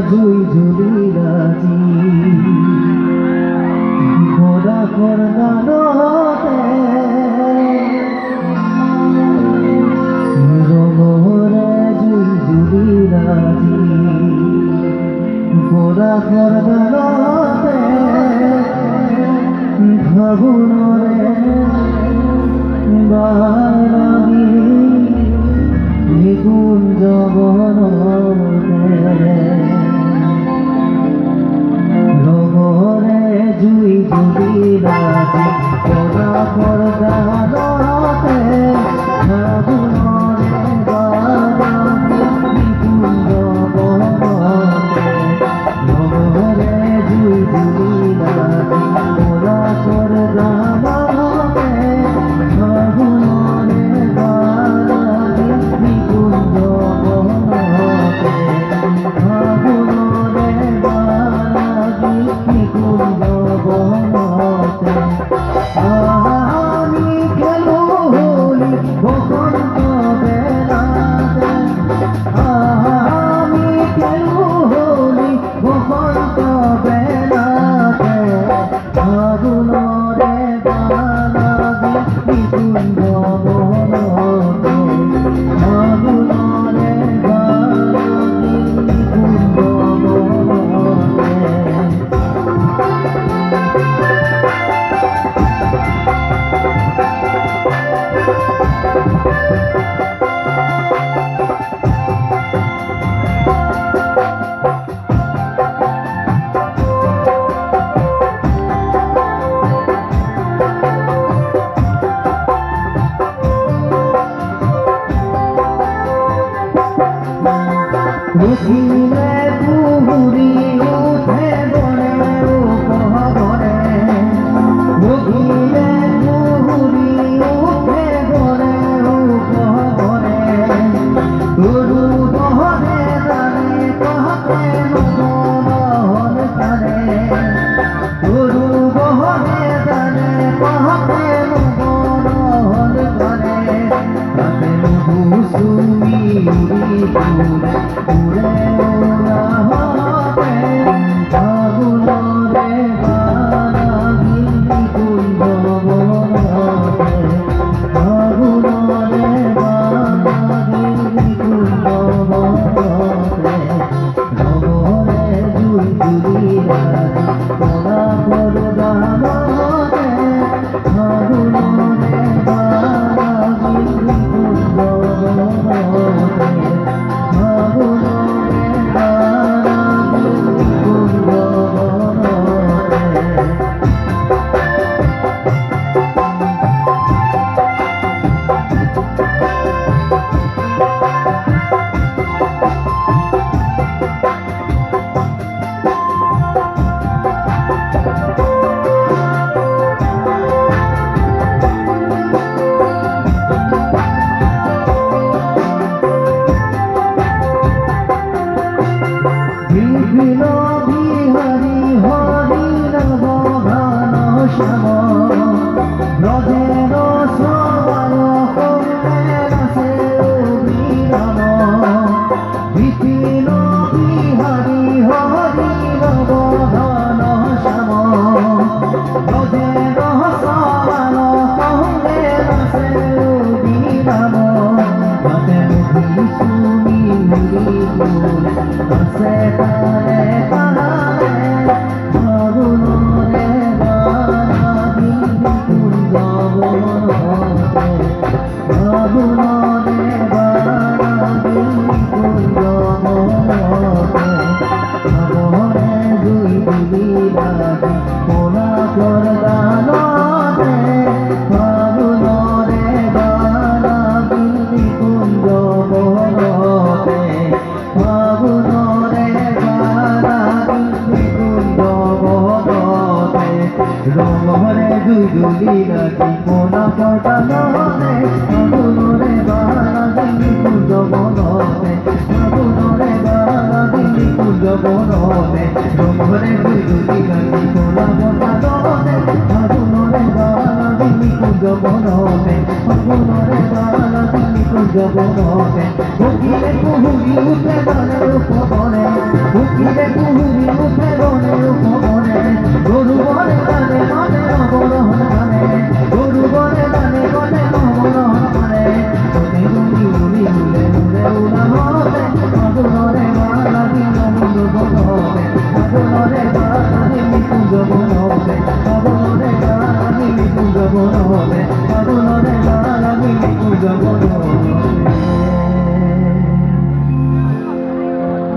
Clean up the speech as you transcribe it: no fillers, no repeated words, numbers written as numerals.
জুই Julie রাজি ঘোড়া করদানতে রঙরে জুই Julie রাজি ঘোড়া করদানতে ফাগুনরে বালাগি নিকুঞ্জ বনতে রঙরে জুই জুলি রাজি ঘোড়া করদানতে ফাগুনরে বালাগি নিকুঞ্জ বনতে রঙরে জুই জুলি রাজি ঘোড়া করদানতে ফাগুনরে বালাগি নিকুঞ্জ বনতে ফাগুনরে বালাগি নিকুঞ্জ বনতে আমি খেলো হলি বসন্ত বেলাতে আমি খেলো হলি বসন্ত বেলাতে ফাগুনরে বালাগি নিকুঞ্জ বনতে ফাগুনরে বালাগি নিকুঞ্জ বনতে উঠিলে পুহুরি উঠে বনে উপহরে উঠিলে পুহুরি উঠে বনে উপহরে তরু দহরে জানে কহতে নবন তারে তরু দহরে জানে কহতে নবন তারে তাতে মধু সুমি উড়ি উড়ে ওরা হবে ফাগুনরে বালাগি নিকুঞ্জ বনতে ফাগুনরে বালাগি নিকুঞ্জ বনতে রঙরে জুই জুলি রাজি ঘোড়া করদানতে ফাগুনরে বালাগি নিকুঞ্জ বনতে ফাগুনরে বালাগি নিকুঞ্জ বনতে বিভিন্ন বিহারি হরি নব ঘন শ্যাম ব্রজের সবায় কন্যের সে অভিরাম বিভিন্ন বিহারি হরি নব ঘন শ্যাম ব্রজের সবায় কন্যের সে অভিরাম তাতে মুখি শুনি সে তারে পাহাড়ে ফাগুনরে বালাগি নিকুঞ্জ বনতে ফাগুনরে বালাগি নিকুঞ্জ বনতে ফাগুনরে জুই জুলি রাজি ঘোড়া করদানতে ফাগুনরে বালাগি নিকুঞ্জ বনতে ফাগুনরে বালাগি নিকুঞ্জ বনতে রঙরে জুই জুলি রাজি ঘোড়া করদানতে ফাগুনরে বালাগি নিকুঞ্জ বনতে ফাগুনরে বালাগি নিকুঞ্জ বনতে রঙরে জুই জুলি রাজি ঘোড়া করদানতে ফাগুনরে বালাগি নিকুঞ্জ বনতে ফাগুনরে বালাগি নিকুঞ্জ বনতে উঠিলে পুহুরি উঠে বনে